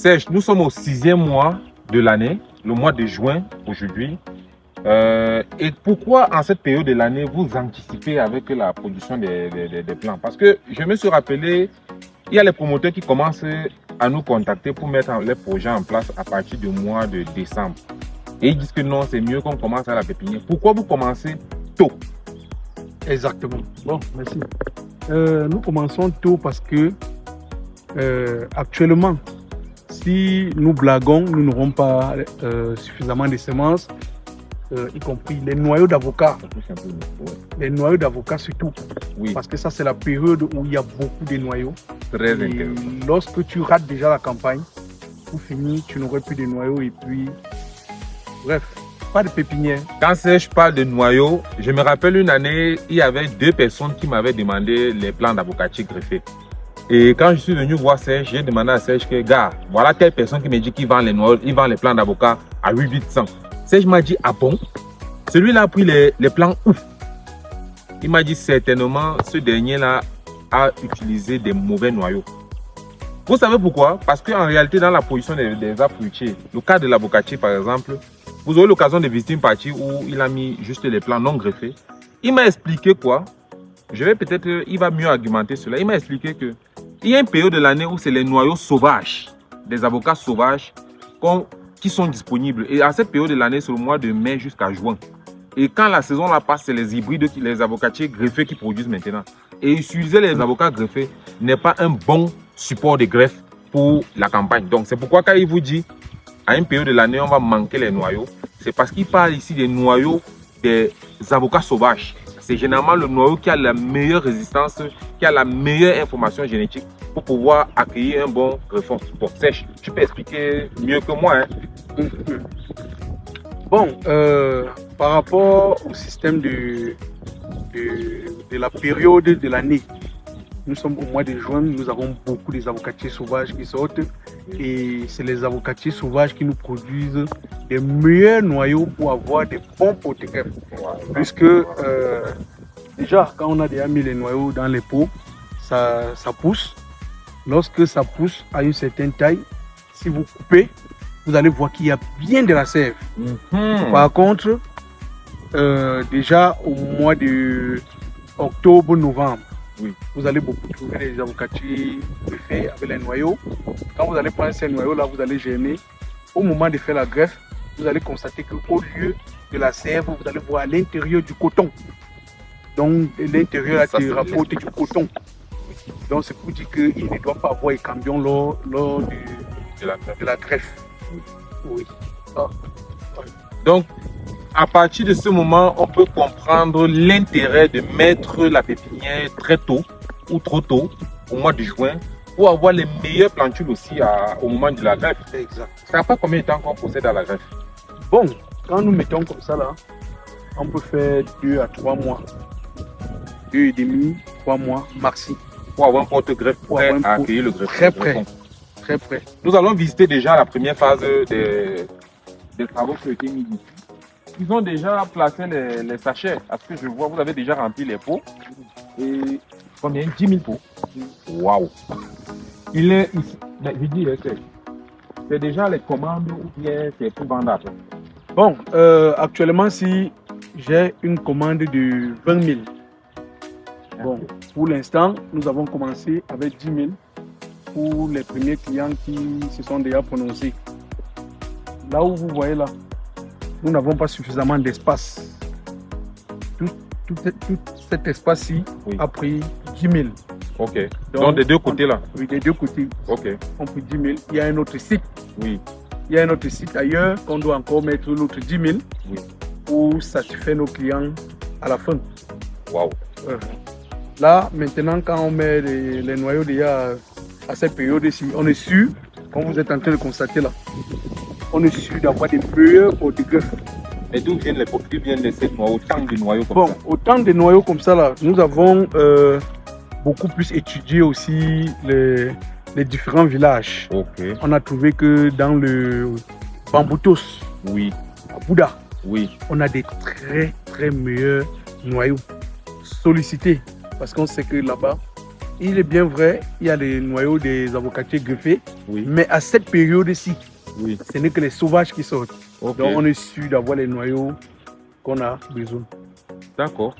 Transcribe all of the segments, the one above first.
Serge, nous sommes au 6e mois de l'année, le mois de juin aujourd'hui. Et pourquoi en cette période de l'année vous anticipez avec la production des plants? Parce que je me suis rappelé, il y a les promoteurs qui commencent à nous contacter pour mettre les projets en place à partir du mois de décembre. Et ils disent que non, c'est mieux qu'on commence à la pépinière. Pourquoi vous commencez tôt? Exactement. Bon, merci. Nous commençons tôt parce que actuellement, si nous blaguons, nous n'aurons pas suffisamment de semences, y compris les noyaux d'avocat. Les noyaux d'avocat surtout. Oui. Parce que ça, c'est la période où il y a beaucoup de noyaux. Très Et intéressant. lorsque tu rates déjà la campagne, pour finir, tu n'aurais plus de noyaux et puis... Bref, pas de pépinière. Quand Serge parle de noyaux, je me rappelle une année, il y avait 2 personnes qui m'avaient demandé les plants d'avocatier greffés. Et quand je suis venu voir Serge, j'ai demandé à Serge que, gars, voilà telle personne qui me dit qu'il vend les noyaux, il vend les plants d'avocat à 800. Serge m'a dit, ah bon? Celui-là a pris les plants où? Il m'a dit, certainement, ce dernier-là a utilisé des mauvais noyaux. Vous savez pourquoi? Parce qu'en réalité, dans la production des arbres fruitiers, le cas de l'avocatier par exemple, vous aurez l'occasion de visiter une partie où il a mis juste les plants non greffés. Il m'a expliqué quoi? Je vais peut-être, il va mieux argumenter cela. Il m'a expliqué que il y a une période de l'année où c'est les noyaux sauvages, des avocats sauvages qui sont disponibles. Et à cette période de l'année, c'est le mois de mai jusqu'à juin. Et quand la saison là passe, c'est les hybrides, les avocatiers greffés qui produisent maintenant. Et utiliser les avocats greffés n'est pas un bon support de greffe pour la campagne. Donc c'est pourquoi quand il vous dit à une période de l'année on va manquer les noyaux, c'est parce qu'il parle ici des noyaux des avocats sauvages. C'est généralement le noyau qui a la meilleure résistance, qui a la meilleure information génétique pour pouvoir accueillir un bon greffon. Bon, Serge, tu peux expliquer mieux que moi, hein? Bon, par rapport au système de la période de l'année, nous sommes au mois de juin, nous avons beaucoup des avocatiers sauvages qui sortent et c'est les avocatiers sauvages qui nous produisent des meilleurs noyaux pour avoir des bons pots-de-greffe. Puisque déjà, quand on a déjà mis les noyaux dans les pots, ça pousse. Lorsque ça pousse à une certaine taille, si vous coupez, vous allez voir qu'il y a bien de la sève. Par contre, déjà au mois de octobre-novembre, oui, vous allez beaucoup trouver des avocatiers greffés avec les noyaux. Quand vous allez prendre ces noyaux-là, vous allez germer. Au moment de faire la greffe, vous allez constater qu'au lieu de la sève, vous allez voir à l'intérieur du coton. Donc, l'intérieur te rapporte du coton. Donc, c'est pour dire qu'il ne doit pas avoir un camion lors de la greffe. Oui. Ah. Donc, à partir de ce moment, on peut comprendre l'intérêt de mettre la pépinière très tôt ou trop tôt, au mois de juin, pour avoir les meilleures plantules aussi au moment de la greffe. Exact. Ça n'a pas combien de temps qu'on procède à la greffe? Bon, quand nous mettons comme ça là, on peut faire 2 à 3 mois. 2 et demi, 3 mois maxi. Pour avoir un porte-greffe prêt à accueillir le greffe. Très prêt. Très prêt. Nous allons visiter déjà la première phase des travaux qui ont été mis ici. Ils ont déjà placé les sachets. À ce que je vois, vous avez déjà rempli les pots. Et combien? 10 000 pots. Waouh! Il est ici. Mais je dis, c'est déjà les commandes ou bien c'est pour vendre après? Bon, actuellement, si j'ai une commande de 20 000. Bon, pour l'instant, nous avons commencé avec 10 000 pour les premiers clients qui se sont déjà prononcés. Là où vous voyez là, nous n'avons pas suffisamment d'espace. Tout cet espace-ci a pris 10 000. Ok. Donc des deux côtés là? Oui, des deux côtés. Ok. On pris 10 000. Il y a un autre site. Oui. Il y a un autre site ailleurs qu'on doit encore mettre l'autre 10 000 oui, pour satisfaire nos clients à la fin. Waouh. Là, maintenant, quand on met les noyaux déjà à cette période-ci, on est sûr, comme vous êtes en train de constater là, on est sûr d'avoir des meilleurs pots-de-greffe. Mais d'où viennent les pots? D'où viennent autant de noyaux comme ça? Bon, autant de noyaux comme ça là, nous avons beaucoup plus étudié aussi les différents villages. Okay. On a trouvé que dans le Bamboutos, oui, à Bouddha, oui, on a des très très meilleurs noyaux sollicités parce qu'on sait que là-bas, il est bien vrai, il y a les noyaux des avocatiers greffés, Oui. mais à cette période-ci, Oui. ce n'est que les sauvages qui sortent. Ok. Donc on est sûr d'avoir les noyaux qu'on a besoin. D'accord.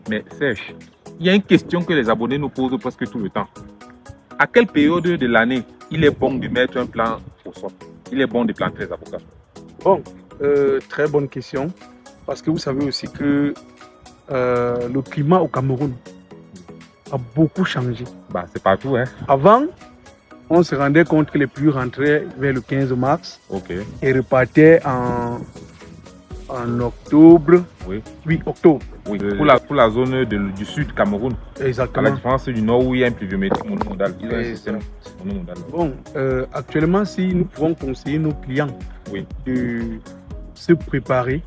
Mais Serge, il y a une question que les abonnés nous posent presque tout le temps. À quelle période de l'année il est bon de mettre un plant au sol? Il est bon de planter les avocats? Bon, très bonne question. Parce que vous savez aussi que le climat au Cameroun a beaucoup changé. Bah, c'est partout, hein. Avant, on se rendait compte que les pluies rentraient vers le 15 mars Ok. et repartaient en octobre. Oui. Oui, octobre. Oui. Pour la zone du sud Cameroun, à la Exactement. différence du nord où il y a une pluviométrie monomodale. Ils ont un système monomodal. Bon, actuellement, si nous pouvons conseiller nos clients Oui. de se préparer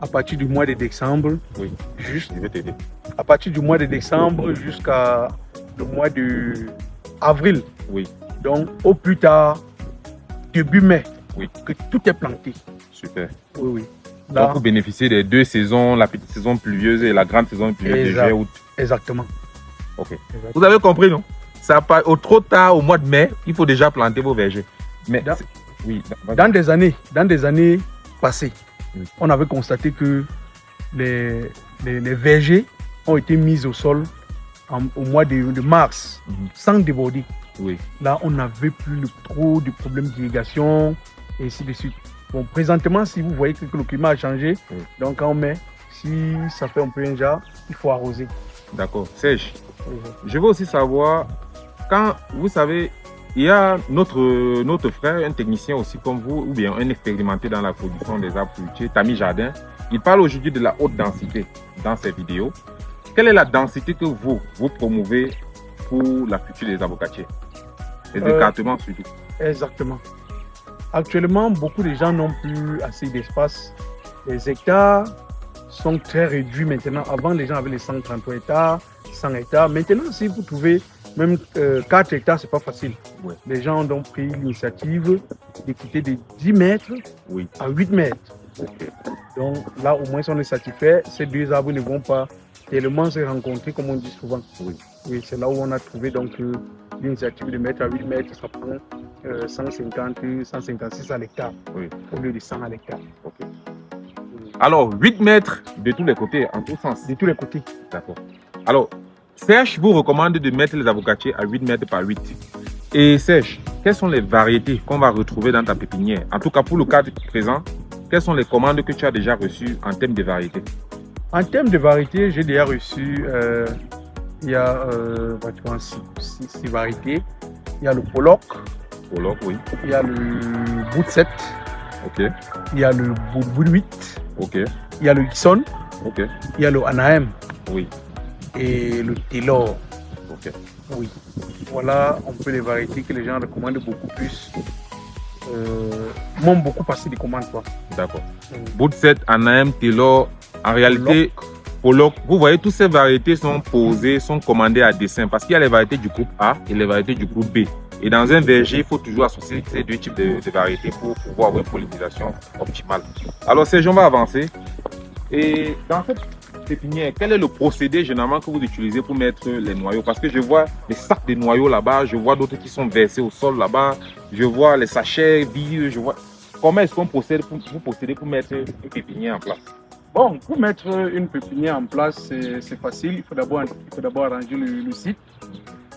à partir du mois de décembre, Oui. juste Je vais t'aider. à partir du mois de décembre jusqu'à le mois de avril. Oui. Donc, au plus tard, début mai, Oui. que tout est planté. Super. Oui, oui. Là, donc, vous bénéficiez des deux saisons, la petite saison pluvieuse et la grande saison pluvieuse de juillet, août. Exactement. Ok. Exactement. Vous avez compris, non? Ça part au trop tard, au mois de mai, il faut déjà planter vos vergers. Mais oui, dans des années passées, oui, on avait constaté que les vergers ont été mis au sol au mois de mars, sans déborder. Oui. Là, on n'avait plus trop de problèmes d'irrigation et ainsi de suite. Bon, présentement, si vous voyez que le climat a changé, oui, donc en mai, si ça fait un peu un jar, il faut arroser. D'accord. Serge, je veux aussi savoir, quand vous savez, il y a notre frère, un technicien aussi comme vous, ou bien un expérimenté dans la production des arbres fruitiers, Tami Jardin. Il parle aujourd'hui de la haute densité dans ses vidéos. Quelle est la densité que vous promouvez pour la culture des avocatiers? Les écartements surtout. Exactement. Actuellement, beaucoup de gens n'ont plus assez d'espace. Les hectares sont très réduits maintenant. Avant, les gens avaient les 133 hectares, 100 hectares. Maintenant, si vous trouvez même 4 hectares, c'est pas facile. Oui. Les gens ont donc pris l'initiative de quitter de 10 mètres, oui, à 8 mètres. Okay. Donc là, au moins, si on est satisfait, ces deux arbres ne vont pas tellement se rencontrer, comme on dit souvent. Oui. Oui, c'est là où on a trouvé donc l'initiative de mettre à 8 mètres, ça prend 150, 156 à l'hectare, oui, au lieu de 100 à l'hectare. Okay. Alors, 8 mètres de tous les côtés, en tous sens. De tous les côtés. D'accord. Alors, Serge vous recommande de mettre les avocatiers à 8 mètres par 8. Et Serge, quelles sont les variétés qu'on va retrouver dans ta pépinière? En tout cas, pour le cadre présent, quelles sont les commandes que tu as déjà reçues en termes de variétés? En termes de variétés, j'ai déjà reçu, il y a pratiquement 6 variétés. Il y a le Pollock. Pollock, oui. Il y a le Bout 7. Ok. Il y a le Bout 8. Ok. Il y a le Gison. Ok. Il y a le Anaheim. Oui. Et le Taylor. Ok. Oui. Voilà un peu les variétés que les gens recommandent beaucoup plus. M'ont beaucoup passé des commandes, quoi. D'accord. Bout 7, Anaheim, Taylor. En réalité, Pollock, vous voyez, toutes ces variétés sont posées, sont commandées à dessin parce qu'il y a les variétés du groupe A et les variétés du groupe B. Et dans un verger, il faut toujours associer ces deux types de variétés pour pouvoir avoir une pollinisation optimale. Alors, ces gens vont avancer. Et dans cette pépinière, quel est le procédé généralement que vous utilisez pour mettre les noyaux? Parce que je vois les sacs de noyaux là-bas, je vois d'autres qui sont versés au sol là-bas, je vois les sachets vides, je vois... Comment est-ce qu'on procède pour mettre une pépinière en place? Bon, pour mettre une pépinière en place, c'est facile. Il faut d'abord arranger le site.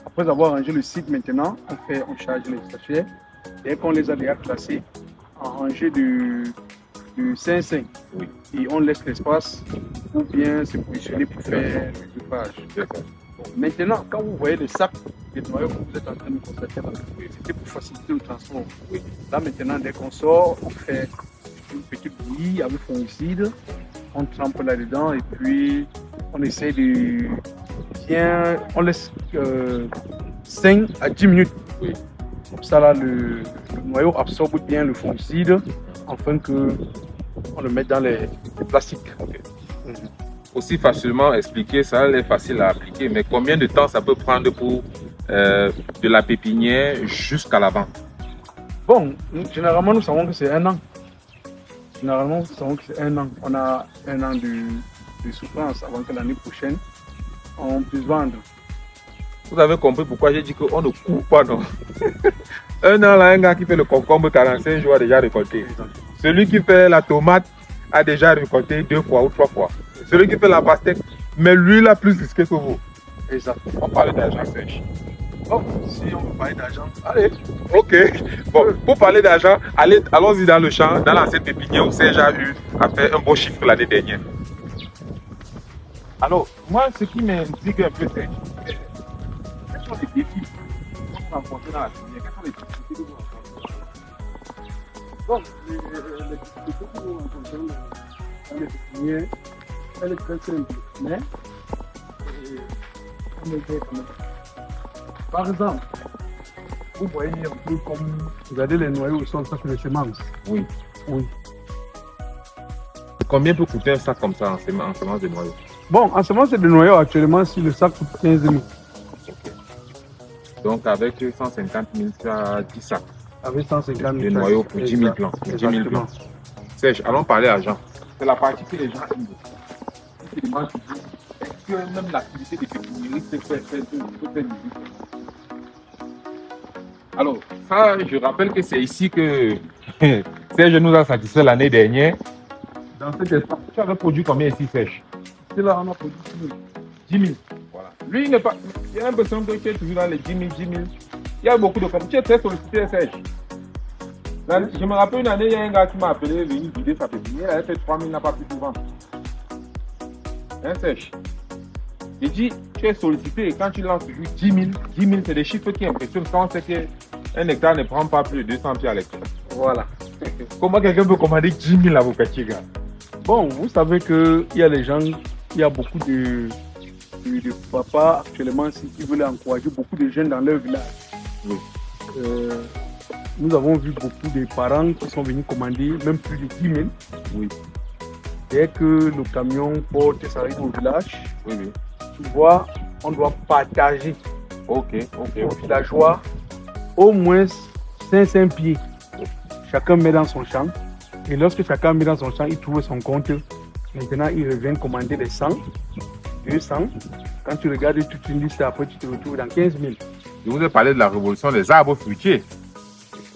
Après avoir arrangé le site, maintenant, on charge les sachets. Dès qu'on les a déjà classés, en rangée de 5-5. Oui. Et on laisse l'espace pour bien se positionner pour faire le dépage. Bon, maintenant, quand vous voyez le sac de noyaux que vous êtes en train de constater, c'était pour faciliter le transport. Oui. Là, maintenant, dès qu'on sort, on fait une petite bouillie avec fongicide. On trempe là-dedans et puis on essaie de bien... On laisse 5 à 10 minutes. Oui. Comme ça, là, le noyau absorbe bien le fongicide afin que on le mette dans les plastiques. Okay. Aussi facilement expliqué, ça est facile à appliquer, mais combien de temps ça peut prendre pour de la pépinière jusqu'à la vente? Bon, généralement, nous savons que c'est 1 an. Généralement, nous savons que c'est 1 an. On a 1 an de souffrance avant que l'année prochaine, on puisse vendre. Vous avez compris pourquoi j'ai dit qu'on ne coupe pas, non? Un an, là, un gars qui fait le concombre 45 jours a déjà récolté. Celui qui fait la tomate a déjà récolté 2 fois ou 3 fois. Celui qui fait la pastèque, mais lui, il a plus risqué que vous. Exact. On parle d'argent sèche. Bon, si on veut parler d'argent, allez. Ok. Bon, pour parler d'argent, allons-y dans le champ, dans l'ancienne pépinière où Serge a eu à faire un beau chiffre l'année dernière. Alors, moi, ce qui m'intrigue un peu, c'est quels sont les défis que vous rencontrez dans la pépinière? Quels sont les difficultés que vous rencontrez? Bon, les difficultés que nous rencontrons dans les pépinières, elle est très simple, mais on est quand même. Par exemple, vous voyez un peu comme, regardez les noyaux au sol, ça c'est les semences. Oui. Oui. Combien peut coûter un sac comme ça en semences de noyaux? Bon, en semences de noyaux, actuellement, si le sac coûte 15 000. Ok. Donc, avec 150 000, tu as 10 sacs. Avec 150 000. De noyaux pour 10 000 plants. 10 000 plants. Serge, allons parler argent. C'est la partie que les gens aiment. Ils se demandent toujours, est-ce que même l'activité de pépiniériste peut faire du Alors, ça, je rappelle que c'est ici que Serge nous a satisfait l'année dernière. Dans cet espace, tu avais produit combien ici, Serge? C'est là, on a produit 10 000. 10 000. Voilà. Lui, il n'est pas. Il a l'impression que tu es toujours dans les 10 000, 10 000. Il y a beaucoup de comptes. Tu es très sollicité, Serge. Je me rappelle une année, il y a un gars qui m'a appelé, venu vider sa pépinière. Il avait fait 3 000, il n'a pas pu tout vendre. Hein, Serge? Il dit, tu es sollicité et quand tu lances toujours 10 000, 10 000, c'est des chiffres qui impressionnent quand on sait qu'un hectare ne prend pas plus de 200 pieds à l'hectare. Voilà. Comment quelqu'un peut commander 10 000 avocatiers, gars? Bon, vous savez qu'il y a les gens, il y a beaucoup de papas actuellement qui veulent encourager beaucoup de jeunes dans leur village. Oui. Nous avons vu beaucoup de parents qui sont venus commander même plus de 10 000. Oui. Dès que le camion porte s'arrive au village, Oui, oui. tu vois, on doit partager Ok. aux villageois au moins 500 pieds. Chacun met dans son champ. Et lorsque chacun met dans son champ, il trouve son compte. Maintenant, il revient commander les 100, 200. Quand tu regardes toute une liste, après tu te retrouves dans 15 000. Je vous ai parlé de la révolution des arbres fruitiers.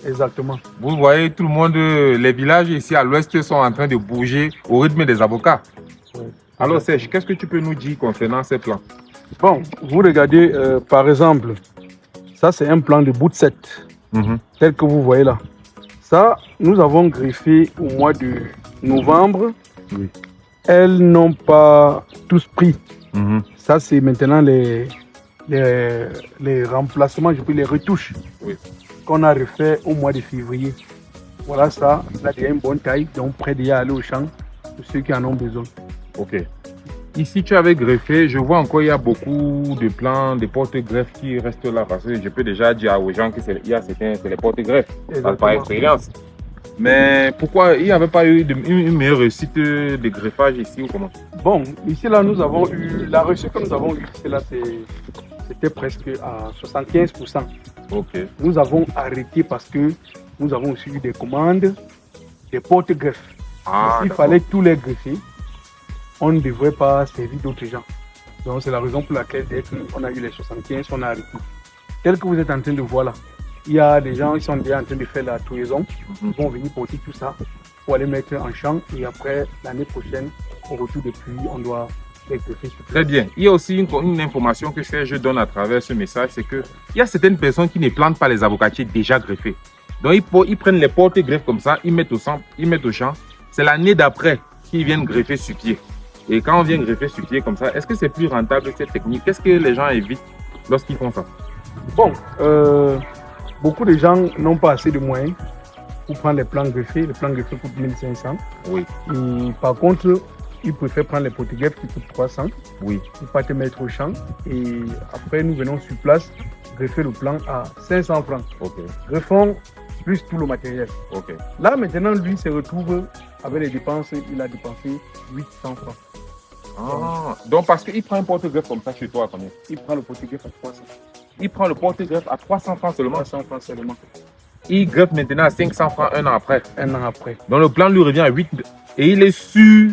Exactement. Vous voyez, tout le monde, les villages ici à l'ouest sont en train de bouger au rythme des avocats. Oui. Alors Serge, qu'est-ce que tu peux nous dire concernant ces plans? Bon, vous regardez, par exemple, ça c'est un plan de bout de 7, tel que vous voyez là. Ça, nous avons greffé au mois de novembre. Oui. Elles n'ont pas tous pris. Ça, c'est maintenant les remplacements, je peux les retouches qu'on a refait au mois de février. Voilà ça, là, il y a une bonne taille, donc prêt d'y aller au champ pour ceux qui en ont besoin. Ok. Ici, tu avais greffé, je vois encore il y a beaucoup de plans, de porte-greffes qui restent là parce que je peux déjà dire aux gens que c'est les porte-greffes, par expérience. Mais pourquoi il n'y avait pas eu une meilleure réussite de greffage ici ou comment? Bon, ici là, nous avons eu, la réussite que nous avons eue, c'était presque à 75%. Ok. Nous avons arrêté parce que nous avons aussi eu des commandes, des porte-greffes. S'il fallait tous les greffer, on ne devrait pas servir d'autres gens. Donc c'est la raison pour laquelle dès qu'on a eu les 75, on a arrêté. Tel que vous êtes en train de voir là, il y a des gens qui sont déjà en train de faire la tourisme. Ils vont venir porter tout ça pour aller mettre en champ et après l'année prochaine, au retour de pluie, on doit les greffer. Très bien. Il y a aussi une information que Serge donne à travers ce message, c'est qu'il y a certaines personnes qui ne plantent pas les avocatiers déjà greffés. Donc ils prennent les porte-greffes comme ça, ils mettent au champ. C'est l'année d'après qu'ils viennent greffer sur pied. Et quand on vient greffer sur pied comme ça, est-ce que c'est plus rentable cette technique? Qu'est-ce que les gens évitent lorsqu'ils font ça? Bon, beaucoup de gens n'ont pas assez de moyens pour prendre les plants greffés. Les plants greffés coûtent 1500. Oui. Et par contre, ils préfèrent prendre les porte-greffes qui coûtent 300. Oui. Ils partent mettre au champ. Et après, nous venons sur place greffer le plan à 500 francs. Ok. Greffons plus tout le matériel. Ok. Là, maintenant, lui se retrouve avec les dépenses. Il a dépensé 800 francs. Ah, donc parce qu'il prend un porte-greffe comme ça chez toi, combien? Il prend le porte-greffe à 300. Il prend le porte-greffe à 300 francs seulement. 300 francs seulement. Il greffe maintenant à 500 francs un an après. Un an après. Donc le plan lui revient à 8. Et il est sûr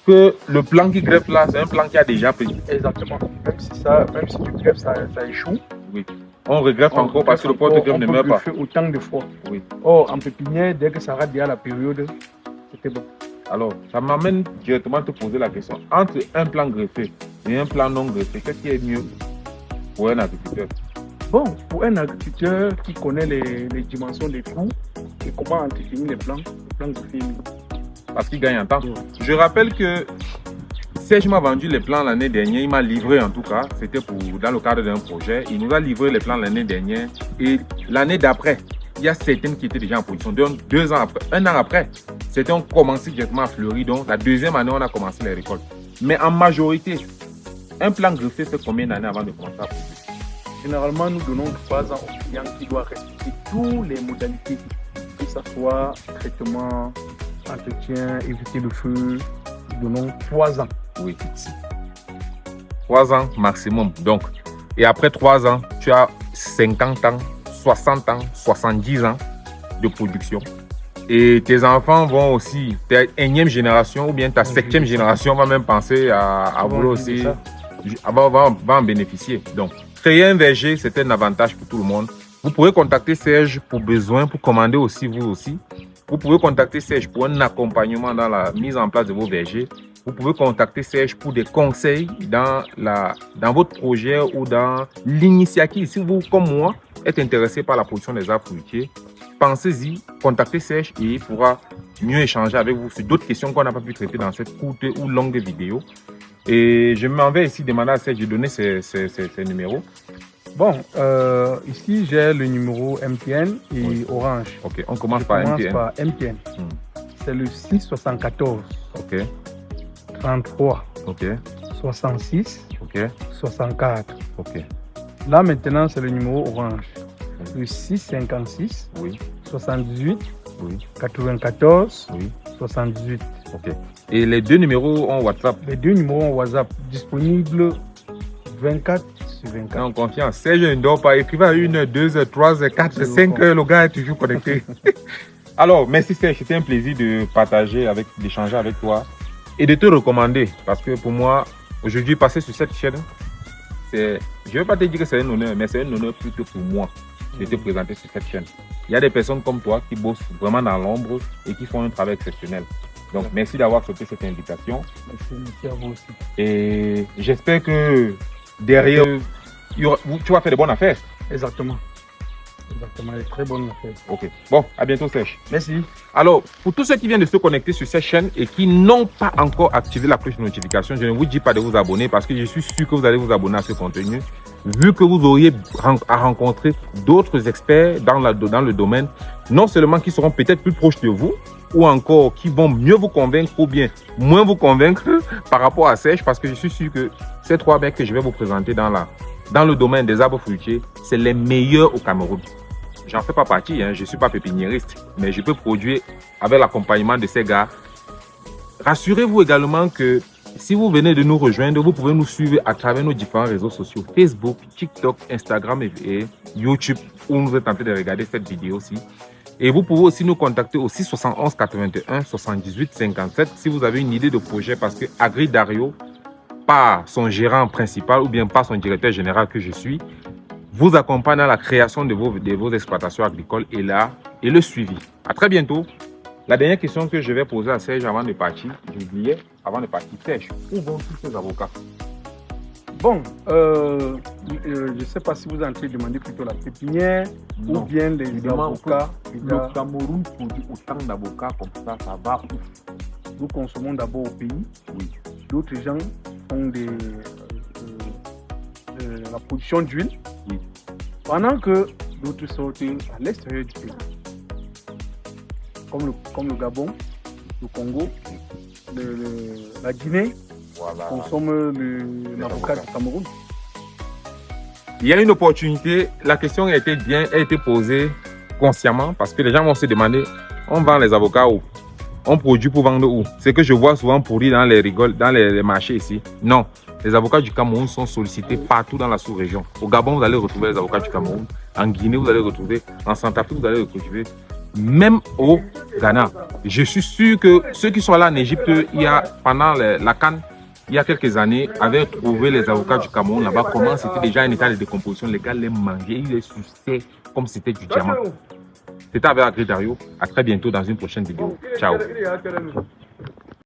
que le plan qui greffe là, c'est un plan qui a déjà pris. Exactement. Même si tu greffes, ça échoue. Oui. On regreffe encore parce que le porte-greffe ne meurt pas. On peut autant de fois. Oui. Or, en pépinière, dès que ça rate déjà la période, c'était bon. Alors, ça m'amène directement à te poser la question. Entre un plan greffé et un plan non greffé, qu'est-ce qui est mieux pour un agriculteur? Bon, pour un agriculteur qui connaît les dimensions des coûts et comment entretenir les plants greffés. Parce qu'il gagne en temps. Je rappelle que Serge m'a vendu les plans l'année dernière, il m'a livré en tout cas, c'était dans le cadre d'un projet. Il nous a livré les plans l'année dernière et l'année d'après, il y a certaines qui étaient déjà en position. Donc 2 ans après, 1 an après, certains ont commencé directement à fleurir. Donc la deuxième année, on a commencé les récoltes. Mais en majorité, un plan greffé fait combien d'années avant de commencer à produire? Généralement, nous donnons 3 ans au client qui doit respecter toutes les modalités, que ce soit traitement, entretien, éviter le feu. Nous donnons 3 ans. Oui, 3 ans maximum. Donc, et après 3 ans, tu as 50 ans, 60 ans, 70 ans de production. Et tes enfants vont aussi, ta énième génération ou bien ta 7e génération va même penser à vouloir aussi, va en bénéficier. Donc, créer un verger, c'est un avantage pour tout le monde. Vous pouvez contacter Serge pour besoin, pour commander aussi vous aussi. Vous pouvez contacter Serge pour un accompagnement dans la mise en place de vos vergers. Vous pouvez contacter Serge pour des conseils dans votre projet ou dans l'initiative. Si vous, comme moi, êtes intéressé par la production des arbres fruitiers, pensez-y, contactez Serge et il pourra mieux échanger avec vous sur d'autres questions qu'on n'a pas pu traiter dans cette courte ou longue vidéo. Et je m'en vais ici demander à Serge de donner ses numéros. Bon, ici j'ai le numéro MTN et oui. Orange. Ok, on commence par MTN. C'est le 674. Ok. 33. Ok. 66. Ok. 64. Ok. Là maintenant c'est le numéro Orange. Le 656. Oui. 78. Oui. 94. Oui. 78. Ok. Et les 2 numéros en WhatsApp? Les 2 numéros en WhatsApp disponibles 24 sur 24. En confiance. Serge ne dort pas. Écrivez à 1 heure, 2 heures, 3 heures, 4 heures, 5 heures. Le gars est toujours connecté. Alors, merci Serge. C'était un plaisir de partager, d'échanger avec toi et de te recommander. Parce que pour moi, aujourd'hui, passer sur cette chaîne, je ne vais pas te dire que c'est un honneur, mais c'est un honneur plutôt pour moi de te présenter sur cette chaîne. Il y a des personnes comme toi qui bossent vraiment dans l'ombre et qui font un travail exceptionnel. Donc, merci d'avoir accepté cette invitation. Merci à vous aussi. Et j'espère que derrière, tu vas faire de bonnes affaires. Exactement. Exactement, une très bonne affaire. Ok. Bon, à bientôt, Serge. Merci. Alors, pour tous ceux qui viennent de se connecter sur cette chaîne et qui n'ont pas encore activé la cloche de notification, je ne vous dis pas de vous abonner parce que je suis sûr que vous allez vous abonner à ce contenu. Vu que vous auriez à rencontrer d'autres experts dans le domaine, non seulement qui seront peut-être plus proches de vous, ou encore qui vont mieux vous convaincre ou bien moins vous convaincre par rapport à Serge, parce que je suis sûr que ces 3 mecs que je vais vous présenter dans le domaine des arbres fruitiers, c'est les meilleurs au Cameroun. J'en fais pas partie, je ne suis pas pépiniériste, mais je peux produire avec l'accompagnement de ces gars. Rassurez-vous également que si vous venez de nous rejoindre, vous pouvez nous suivre à travers nos différents réseaux sociaux, Facebook, TikTok, Instagram et YouTube, où vous êtes en train de regarder cette vidéo-ci. Et vous pouvez aussi nous contacter au 671 81 78 57 si vous avez une idée de projet, parce que Agri Dario, par son gérant principal ou bien par son directeur général que je suis, vous accompagne dans la création de vos exploitations agricoles et le suivi. À très bientôt. La dernière question que je vais poser à Serge avant de partir, j'oubliais, avant de partir, Serge, où vont tous ces avocats? Bon, je ne sais pas si vous êtes en train de demander plutôt la pépinière ou bien les avocats. Le Cameroun produit autant d'avocats comme ça va où? Nous consommons d'abord au pays. Oui. D'autres gens font la production d'huile. Oui. Pendant que d'autres sortent à l'extérieur du pays. Comme le Gabon, le Congo, la Guinée. Voilà. Consomme l'avocat du Cameroun. Il y a une opportunité. La question a été posée consciemment parce que les gens vont se demander, on vend les avocats où? On produit pour vendre où? C'est que je vois souvent pourri dans les marchés ici. Non, les avocats du Cameroun sont sollicités partout dans la sous-région. Au Gabon, vous allez retrouver les avocats du Cameroun. En Guinée, vous allez retrouver. En Centrafrique, vous allez retrouver. Même Ghana. Je suis sûr que ceux qui sont là en Égypte, pendant la CAN, il y a quelques années, avaient trouvé les avocats du Cameroun là-bas, comment c'était déjà un état de décomposition. Les gars les mangeaient, ils les suçaient comme si c'était du diamant. C'était avec Agri Dario. À très bientôt dans une prochaine vidéo. Ciao.